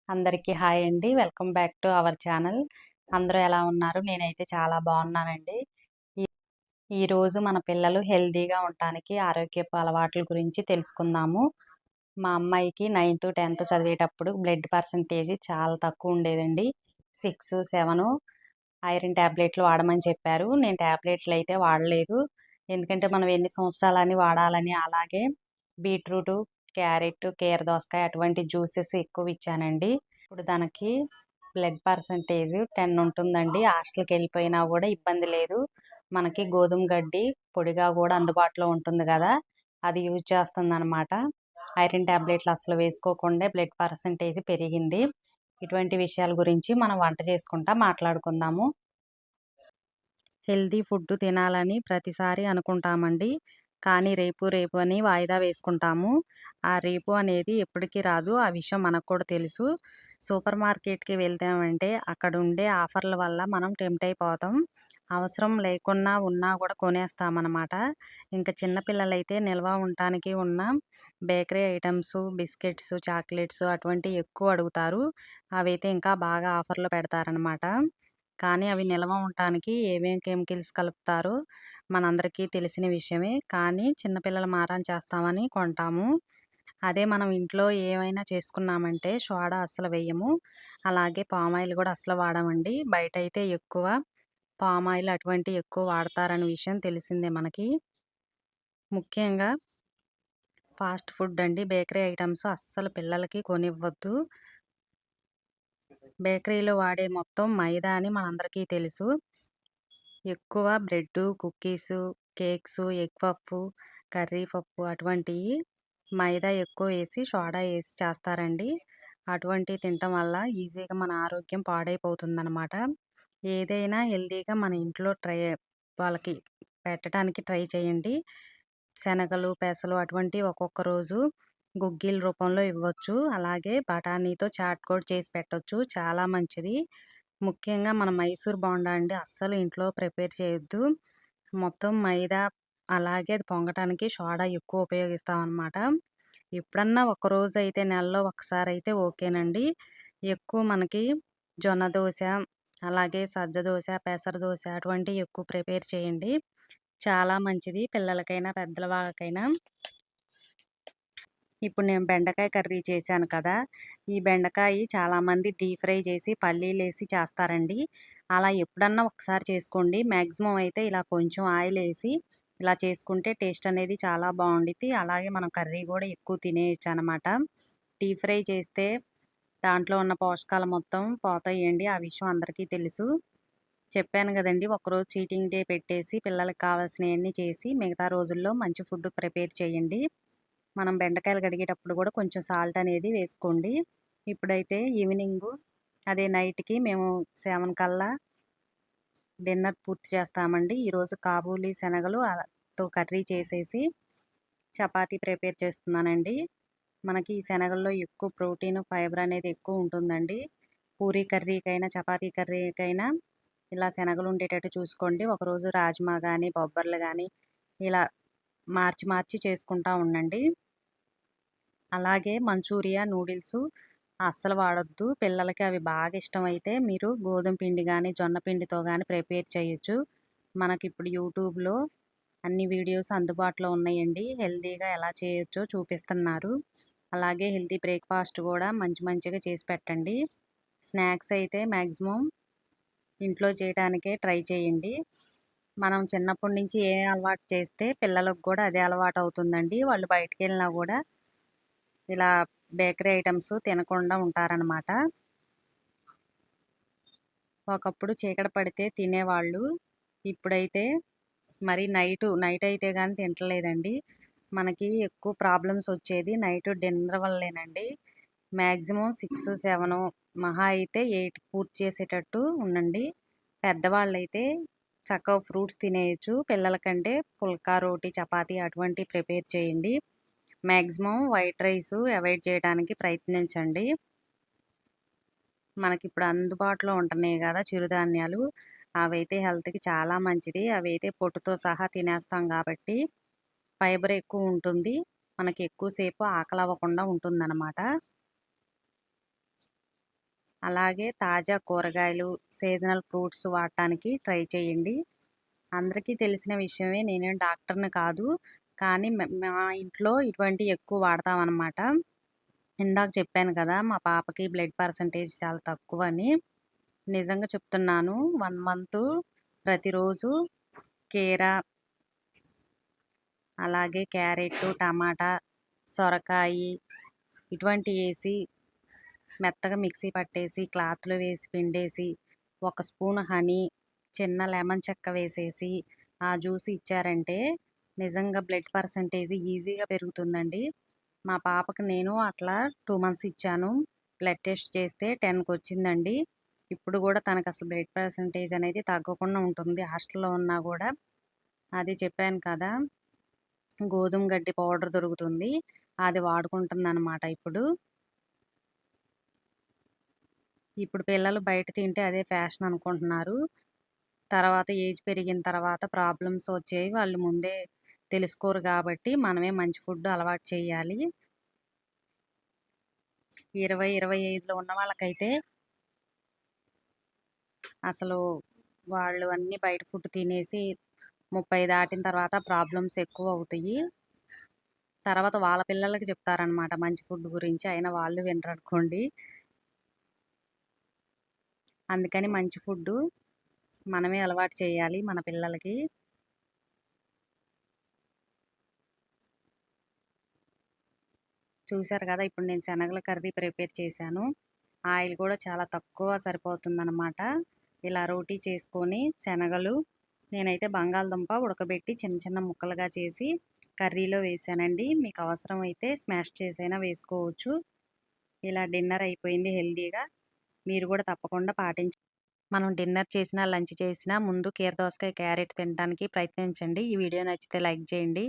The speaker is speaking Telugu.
అందరికీ హాయ్ అండి. Welcome back to our channel. అందరూ ఎలా ఉన్నారు? నేనైతే చాలా బాగున్నానండి. ఈ ఈరోజు మన పిల్లలు హెల్తీగా ఉండటానికి ఆరోగ్యపు అలవాట్ల గురించి తెలుసుకుందాము. మా అమ్మాయికి 9th, 10th చదివేటప్పుడు బ్లడ్ పర్సంటేజ్ చాలా తక్కువ ఉండేదండి. 6, 7 ఐరన్ టాబ్లెట్లు వాడమని చెప్పారు. నేను టాబ్లెట్లు అయితే వాడలేదు. ఎందుకంటే మనం ఎన్ని సంవత్సరాలని వాడాలని. అలాగే బీట్రూటు, క్యారెట్, కీర దోసకాయ అటువంటి జ్యూసెస్ ఎక్కువ ఇచ్చానండి. ఇప్పుడు దానికి బ్లడ్ పర్సంటేజ్ 10 ఉంటుందండి. హాస్టల్కి వెళ్ళిపోయినా కూడా ఇబ్బంది లేదు. మనకి గోధుమ గడ్డి పొడిగా కూడా అందుబాటులో ఉంటుంది కదా, అది యూజ్ చేస్తుంది అనమాట. ఐరన్ టాబ్లెట్లు అసలు వేసుకోకుండా బ్లడ్ పర్సంటేజ్ పెరిగింది. ఇటువంటి విషయాల గురించి మనం వంట చేసుకుంటా మాట్లాడుకుందాము. హెల్తీ ఫుడ్ తినాలని ప్రతిసారి అనుకుంటామండి. కానీ రేపు అని వాయిదా వేసుకుంటాము. ఆ రేపు అనేది ఎప్పటికీ రాదు. ఆ విషయం మనకు కూడా తెలుసు. సూపర్ మార్కెట్‌కి వెళ్తామంటే అక్కడ ఉండే ఆఫర్ల వల్ల మనం టెంప్ట్ అయిపోతాం. అవసరం లేకున్నా ఉన్నా కూడా కొనేస్తామన్నమాట. ఇంకా చిన్న పిల్లలైతే నిల్వ ఉండటానికి ఉన్న బేకరీ ఐటెమ్స్, బిస్కెట్స్, చాక్లెట్స్ అటువంటివి ఎక్కువ అడుగుతారు. అవైతే ఇంకా బాగా ఆఫర్‌లో పెడతారనమాట. కానీ అవి నిల్వ ఉండటానికి ఏమేం కెమికల్స్ కలుపుతారో మనందరికీ తెలిసిన విషయమే. కానీ చిన్నపిల్లలు మారం చేస్తామని కొంటాము. అదే మనం ఇంట్లో ఏమైనా చేసుకున్నామంటే సోడా అస్సలు వేయము. అలాగే పామాయిల్ కూడా అస్సలు వాడమండి. బయటైతే ఎక్కువ పామాయిల్ అటువంటివి ఎక్కువ వాడతారనే విషయం తెలిసిందే మనకి. ముఖ్యంగా ఫాస్ట్ ఫుడ్ అండి. బేకరీ ఐటమ్స్ అస్సలు పిల్లలకి కొనివ్వద్దు. బేకరీలో వాడే మొత్తం మైదా అని మనందరికీ తెలుసు. ఎక్కువ bread, cookies, cakes, egg puff, curry పప్పు అటువంటివి మైదా ఎక్కువ వేసి, సోడా వేసి చేస్తారండి. అటువంటివి తినటం వల్ల ఈజీగా మన ఆరోగ్యం పాడైపోతుందనమాట. ఏదైనా హెల్తీగా మన ఇంట్లో వాళ్ళకి పెట్టడానికి ట్రై చేయండి. శనగలు, పెసలు అటువంటివి ఒక్కొక్క రోజు గుగ్గిల రూపంలో ఇవ్వచ్చు. అలాగే బఠానీతో చాట్ కూడా చేసి పెట్టొచ్చు. చాలా మంచిది. ముఖ్యంగా మన మైసూర్ బోండా అండి అస్సలు ఇంట్లో ప్రిపేర్ చేయొద్దు. మొత్తం మైదా, అలాగే అది పొంగటానికి సోడా ఎక్కువ ఉపయోగిస్తామన్నమాట. ఎప్పుడన్నా ఒకరోజు అయితే నెలలో ఒకసారి అయితే ఓకేనండి. ఎక్కువ మనకి జొన్న దోశ, అలాగే సజ్జ దోశ, పెసర దోశ అటువంటివి ఎక్కువ ప్రిపేర్ చేయండి. చాలా మంచిది పిల్లలకైనా, పెద్దల వాళ్ళకైనా. ఇప్పుడు నేను బెండకాయ కర్రీ చేశాను కదా, ఈ బెండకాయ చాలామంది డీప్ ఫ్రై చేసి పల్లీలేసి చేస్తారండి. అలా ఎప్పుడన్నా ఒకసారి చేసుకోండి. మ్యాక్సిమం అయితే ఇలా కొంచెం ఆయిల్ వేసి ఇలా చేసుకుంటే టేస్ట్ అనేది చాలా బాగుండిద్ది. అలాగే మనం కర్రీ కూడా ఎక్కువ తినేయచ్చు అనమాట. డీప్ ఫ్రై చేస్తే దాంట్లో ఉన్న పోషకాలు మొత్తం పోతాయండి. ఆ విషయం అందరికీ తెలుసు. చెప్పాను కదండి, ఒకరోజు చీటింగ్ డే పెట్టేసి పిల్లలకి కావాల్సినవన్నీ చేసి మిగతా రోజుల్లో మంచి ఫుడ్ ప్రిపేర్ చేయండి. మనం బెండకాయలు కడిగేటప్పుడు కూడా కొంచెం సాల్ట్ అనేది వేసుకోండి. ఇప్పుడైతే ఈవినింగు అదే నైట్కి మేము 7 కల్లా డిన్నర్ పూర్తి చేస్తామండి. ఈరోజు కాబూలీ శనగలు తో కర్రీ చేసేసి చపాతీ ప్రిపేర్ చేస్తున్నానండి. మనకి ఈ శనగల్లో ఎక్కువ ప్రోటీన్, ఫైబర్ అనేది ఎక్కువ ఉంటుందండి. పూరీ కర్రీకైనా, చపాతీ కర్రీకైనా ఇలా శనగలు ఉండేటట్టు చూసుకోండి. ఒకరోజు రాజ్మా కానీ, బొబ్బర్లు కానీ ఇలా మార్చి మార్చి చేసుకుంటా ఉండండి. అలాగే మంచూరియా, నూడిల్స్ అస్సలు వాడొద్దు. పిల్లలకి అవి బాగా ఇష్టమైతే మీరు గోధుమ పిండి కానీ, జొన్న పిండితో కానీ ప్రిపేర్ చేయొచ్చు. మనకిప్పుడు యూట్యూబ్లో అన్ని వీడియోస్ అందుబాటులో ఉన్నాయండి. హెల్తీగా ఎలా చేయొచ్చో చూపిస్తున్నారు. అలాగే హెల్తీ బ్రేక్ఫాస్ట్ కూడా మంచి మంచిగా చేసి పెట్టండి. స్నాక్స్ అయితే మ్యాక్సిమం ఇంట్లో చేయడానికే ట్రై చేయండి. మనం చిన్నప్పటి నుంచి ఏ అలవాటు చేస్తే పిల్లలకు కూడా అదే అలవాటు అవుతుందండి. వాళ్ళు బయటికి వెళ్ళినా కూడా ఇలా బేకరీ ఐటమ్స్ తినకుండా ఉంటారనమాట. ఒకప్పుడు చీకటి పడితే తినేవాళ్ళు. ఇప్పుడైతే మరి నైట్ అయితే కానీ తింటలేదండి. మనకి ఎక్కువ ప్రాబ్లమ్స్ వచ్చేది నైట్ డిన్నర్ వల్లేనండి. మ్యాక్సిమం 6, 7 మహా అయితే 8 పూర్తి చేసేటట్టు ఉండండి. పెద్దవాళ్ళైతే చక్కగా ఫ్రూట్స్ తినేయచ్చు. పిల్లలకంటే పుల్కా, రోటీ, చపాతీ అటువంటివి ప్రిపేర్ చేయండి. మ్యాక్సిమం వైట్ రైస్ అవాయిడ్ చేయడానికి ప్రయత్నించండి. మనకిప్పుడు అందుబాటులో ఉంటున్నాయి కదా చిరుధాన్యాలు, అవైతే హెల్త్‌కి చాలా మంచిది. అవైతే పొట్టుతో సహా తినేస్తాం కాబట్టి ఫైబర్ ఎక్కువ ఉంటుంది. మనకి ఎక్కువ సేపు ఆకలి అవ్వకుండా ఉంటుందన్నమాట. అలాగే తాజా కూరగాయలు, సీజనల్ ఫ్రూట్స్ వాడటానికి ట్రై చేయండి. అందరికీ తెలిసిన విషయమే. నేనేం డాక్టర్‌ని కాదు. కానీ మా ఇంట్లో ఇటువంటివి ఎక్కువ వాడతామనమాట. ఇందాక చెప్పాను కదా! మా పాపకి బ్లడ్ పర్సెంటేజ్ చాలా తక్కువని. నిజంగా చెప్తున్నాను. 1 మంతు ప్రతిరోజు కీర, అలాగే క్యారెట్టు, టమాటా, సొరకాయి ఇటువంటియేసి మెత్తగా మిక్సీ పట్టేసి, క్లాత్‌లో వేసి పిండేసి, ఒక స్పూన్ హనీ, చిన్న లెమన్ చెక్క వేసేసి, ఆ జ్యూస్ ఇచ్చారంటే నిజంగా బ్లడ్ పర్సెంటేజ్ ఈజీగా పెరుగుతుందండి. మా పాపకి నేను అట్లా 2 మంత్స్ ఇచ్చాను. బ్లడ్ టెస్ట్ చేస్తే 10కొచ్చిందండి. ఇప్పుడు గూడా తనకసలు బ్లడ్ పర్సెంటేజ్ అనేది తగ్గకుండా ఉంటుంది. హాస్టల్‌లో ఉన్నా గూడా. అది చెప్పాను కదా! గోధుమ గడ్డి పౌడర్ దొరుకుతుంది. అది వాడుకుంటుందనమాట ఇప్పుడు. ఇప్పుడు పిల్లలు బయట తింటే అదే ఫ్యాషన్ అనుకుంటున్నారు. తర్వాత ఏజ్ పెరిగిన తర్వాత ప్రాబ్లమ్స్ వచ్చేవి వాళ్ళు ముందే తెలుసుకోరు గాబట్టి, మనమే మంచి ఫుడ్ అలవాటు చేయాలి. 20, 25లో ఉన్న వాళ్ళకైతే అసలు వాళ్ళు అన్నీ బయట ఫుడ్ తినేసి 30 దాటిన తర్వాత ప్రాబ్లమ్స్ ఎక్కువవుతాయి. తర్వాత వాళ్ళ పిల్లలకి చెప్తారనమాట మంచి ఫుడ్ గురించి. అయినా వాళ్ళు వినరనుకోండి. అందుకని మంచి ఫుడ్డు మనమే అలవాటు చేయాలి మన పిల్లలకి. చూసారు కదా! ఇప్పుడు నేను శనగల కర్రీ ప్రిపేర్ చేశాను. ఆయిల్ కూడా చాలా తక్కువ సరిపోతుందనమాట. ఇలా రోటీ చేసుకొని శనగలు నేనైతే బంగాళదుంప ఉడకబెట్టి చిన్న చిన్న ముక్కలుగా చేసి కర్రీలో వేశానండి. మీకు అవసరమైతే స్మాష్ చేసైనా వేసుకోవచ్చు. ఇలా డిన్నర్ అయిపోయింది హెల్తీగా. మీరు కూడా తప్పకుండా మనం డిన్నర్ చేసినా, లంచ్ చేసినా ముందు కీర దోసకాయ, క్యారెట్ తినడానికి ప్రయత్నించండి. ఈ వీడియో నచ్చితే లైక్ చేయండి.